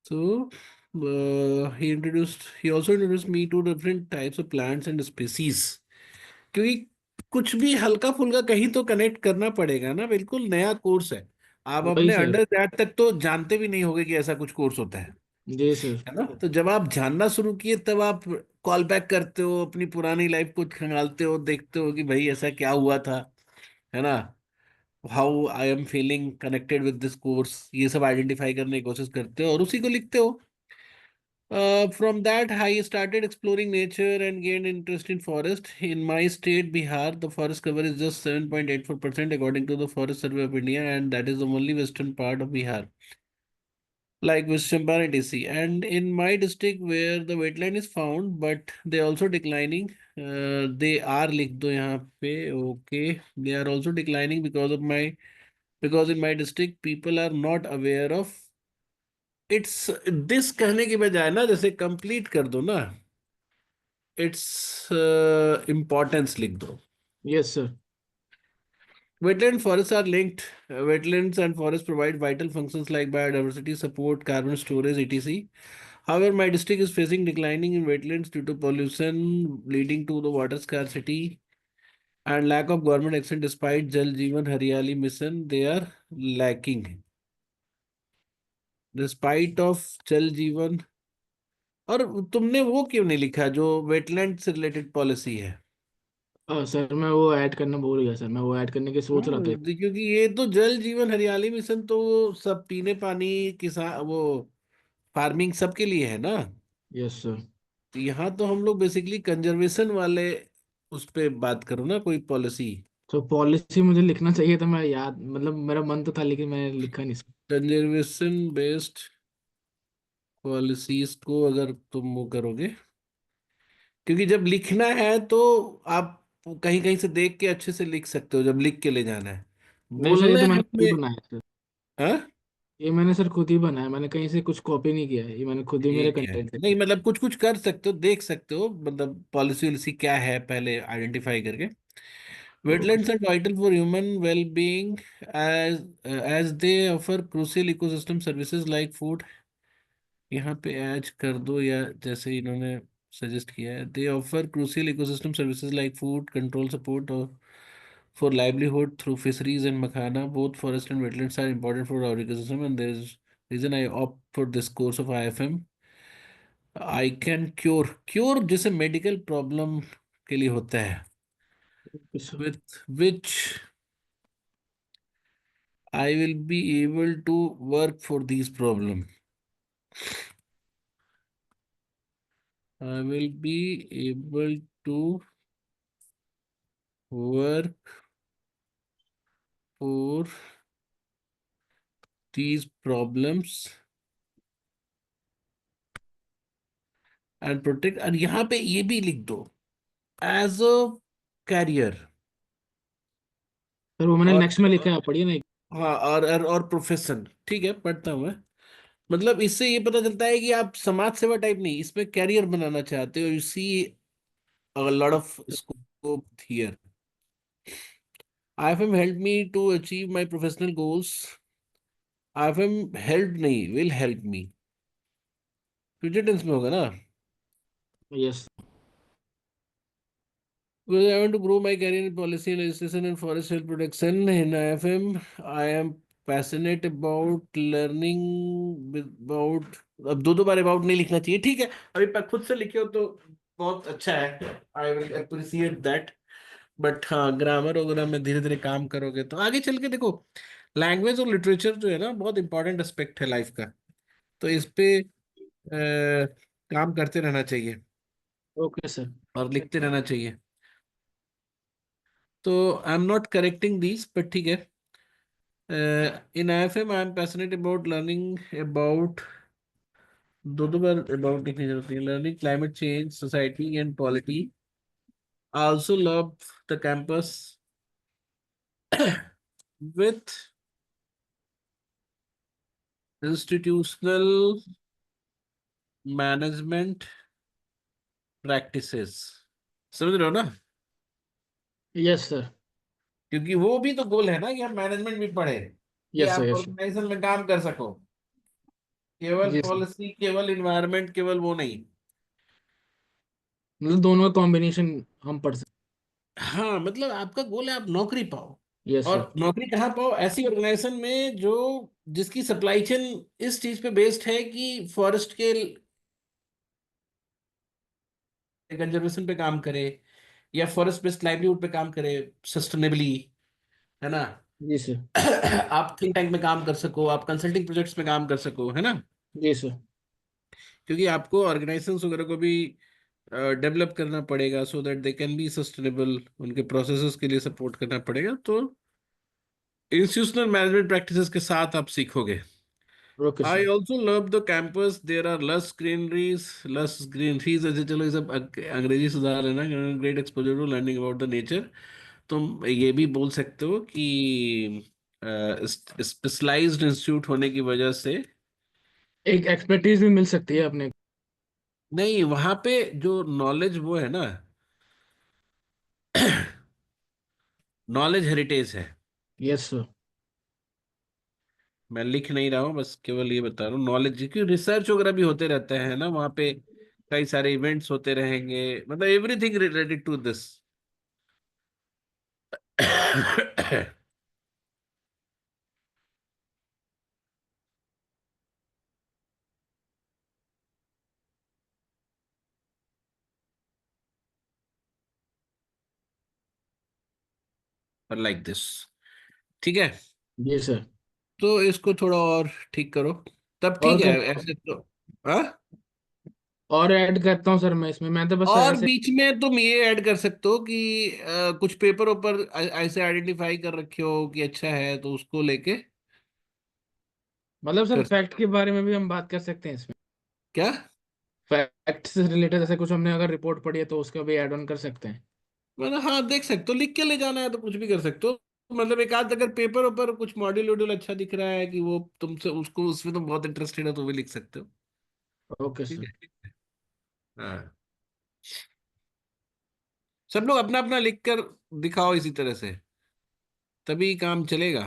So he also introduced me to different types of plants and species. क्योंकि कुछ भी हल्का फुल्का कहीं तो कनेक्ट करना पड़ेगा ना, बिल्कुल नया कोर्स है। आप वही अपने सर। अंडर ग्रेड तक तो जानते भी नहीं होगे कि ऐसा कुछ कोर्स होता जी सर। है ना। तो जब आप जानना शुरू किए तब आप कॉल बैक करते हो, अपनी पुरानी लाइफ को खंगालते हो, देखते हो कि भाई ऐसा क्या हुआ था, है ना। How I am feeling connected with this course, ये सब आइडेंटिफाई करने की कोशिश करते हो और उसी को लिखते हो। From that, I started exploring nature and gained interest in forest. In my state, Bihar, the forest cover is just 7.84% according to the Forest Survey of India, and that is the only western part of Bihar, like West Champaran DC. And in my district, where the wetland is found, but they also declining. They are लिख दो यहाँ पे, okay. They are also declining because in my district people are not aware of it's this कहने की बजाय ना, जैसे complete कर दो ना, इट्स इम्पोर्टेंस लिख दो। Yes sir. Wetland forests are linked. Wetlands and forests provide vital functions like biodiversity support, carbon storage, etc. However, my district is facing declining in wetlands due to pollution, leading to the water scarcity and lack of government action. Despite Jal Jeevan Haryali mission, they are lacking. Despite of Jal Jeevan, और तुमने वो क्यों नहीं लिखा जो wetland से related policy है? Sir मैं वो ऐड करना भूल गया सर, मैं वो ऐड करने की सोच रहा था। क्योंकि ये तो जल जीवन हरियाली मिशन तो वो सब पीने पानी, किसान, वो फार्मिंग सबके लिए है ना। Yes sir. तो यहाँ तो हम लोग बेसिकली कंजर्वेशन वाले उस पे बात करो ना, कोई पॉलिसी। तो पॉलिसी मुझे लिखना चाहिए था, मैं याद मतलब मेरा मन तो था लेकिन मैंने लिखा नहीं सर। कंजर्वेशन बेस्ड पॉलिसीज को अगर तुम वो करोगे, क्योंकि जब लिखना है तो आप कहीं कहीं से देख के अच्छे से लिख सकते हो, जब लिख के ले जाना है नहीं सर, ये बोलने तो मैंने खुद ही में। बनाया सर। हाँ, ये मैंने सर खुद ही बनाया, मैंने कहीं से कुछ कॉपी नहीं किया है, ये मैंने खुद ही मेरे ठीक है। कंटेंट नहीं है। मतलब कुछ कुछ कर सकते हो, देख सकते हो, मतलब पॉलिसी वॉलिसी क्या है पहले आइडेंटिफाई करके। Okay wetlands sir. Are vital for human well being as as they offer crucial ecosystem services like food. यहाँ पे एज कर दो, या जैसे इन्होंने सजेस्ट किया है, दे offer crucial ecosystem services like food control support और for livelihood through fisheries and makhana. Both forest and wetlands are important for our ecosystem, and there is reason I opt for this course of IFM. I can cure जैसे medical problem के लिए होता है, okay sir. With which I will be able to work for this problem. I will be able to work for these problems and protect, और यहाँ पे ये भी लिख दो, एज अ कैरियर। सर वो मैंने और नेक्स्ट में लिखा है, आप पढ़िए ना। हाँ, और प्रोफेशन, ठीक है पढ़ता हूँ मैं। मतलब इससे ये पता चलता है कि आप समाज सेवा टाइप नहीं, इसमें कैरियर बनाना चाहते हो। You see a lot of scope here. IFM helped me to achieve my professional goals. IFM helped नहीं, will help me, future tense में होगा ना। Yes. Because I want to grow my career in policy and legislation and forest health protection in IFM. I am passionate about learning about, अब दो दो बार about नहीं लिखना चाहिए, ठीक है। अभी खुद से लिखे हो तो बहुत अच्छा है, I will appreciate that. But हाँ, ग्रामर वगैरह में धीरे धीरे काम करोगे तो आगे चल के देखो, लैंग्वेज और लिटरेचर जो है ना, बहुत इंपॉर्टेंट एस्पेक्ट है लाइफ का। तो इस पे काम करते रहना चाहिए ओके सर। और लिखते रहना चाहिए। तो I am not correcting this, but ठीक है। इन IFM I am passionate about learning about, दो दो बार अबाउट लिखने की जरूरत है, learning climate change society and polity. I also love the campus with institutional management practices. समझ रहे हो ना, यस सर। क्योंकि वो भी तो गोल है ना कि आप मैनेजमेंट भी पढ़े, कि यस सर। आप यस सर। ऑर्गेनाइजेशन में काम कर सको। केवल जी सर। पॉलिसी, केवल इन्वायरमेंट, केवल वो नहीं। मतलब दोनों का कॉम्बिनेशन हम पढ़ सकते। हाँ मतलब आपका गोल है आप नौकरी पाओ। Yes sir. और नौकरी कहाँ पाओ? ऐसी ऑर्गेनाइजेशन में जो, जिसकी सप्लाई चेन इस चीज पे बेस्ड है कि फॉरेस्ट के कंजर्वेशन पे काम करे, या फॉरेस्ट बेस्ड लाइवलीहुड पे काम करे सस्टेनेबली, है ना। जी सर। आप थिंक टैंक में काम कर सको, आप कंसल्टिंग प्रोजेक्ट्स में काम कर सको, है ना। जी सर। क्योंकि आपको ऑर्गेनाइजेशंस वगैरह को भी डेवलप करना पड़ेगा so that they can be sustainable, उनके प्रोसेसेस के लिए सपोर्ट करना पड़ेगा, तो इंस्टीट्यूशनल मैनेजमेंट प्रैक्टिसेस के साथ आप सीखोगे। Okay I sir. also love the campus. There are less green trees. ऐसे चलो ये सब अंग्रेजी सुधार है ना। Great exposure to learning about the nature. तुम ये भी बोल सकते हो कि स्पेशलाइज्ड इंस्टीट्यूट होने की वजह से, एक एक्सपर्टीज भी मिल सकती है अपने। नहीं वहाँ पे जो नॉलेज वो है ना, नॉलेज हेरिटेज है। Yes sir. मैं लिख नहीं रहा हूँ, बस केवल ये बता रहा हूँ, नॉलेज, क्योंकि रिसर्च वगैरह भी होते रहते हैं ना वहाँ पे। कई सारे इवेंट्स होते रहेंगे, मतलब everything related to this. Like this, ठीक है। जी सर। तो इसको थोड़ा और ठीक करो, तब और ठीक है क्या? ऐसे तो। हाँ। और ऐड करता हूँ सर मैं इसमें, मैं तो बस और ऐसे। बीच में तुम ये ऐड कर सकते हो कि कुछ पेपर ऊपर ऐसे आइडेंटिफाई कर रखे हो कि अच्छा है, तो उसको लेके मतलब सर कर। फैक्ट के बारे में भी हम बात कर सकते हैं इसमें। क्या? फैक्ट से रिलेटेड ऐसे कुछ हमने अगर रिपोर्ट पढ़ी है तो उसका भी ऐड ऑन कर सकते हैं। मतलब हाँ देख सकते हो, लिख के ले जाना है तो कुछ भी कर सकते हो। मतलब एक आध अगर पेपर ऊपर कुछ मॉड्यूल वॉड्यूल अच्छा दिख रहा है कि वो तुमसे उसको उसमें तुम बहुत इंटरेस्टेड हो, तो भी लिख सकते हो। ओके ठीक सर। है। हाँ, सब लोग अपना अपना लिख कर दिखाओ इसी तरह से, तभी काम चलेगा।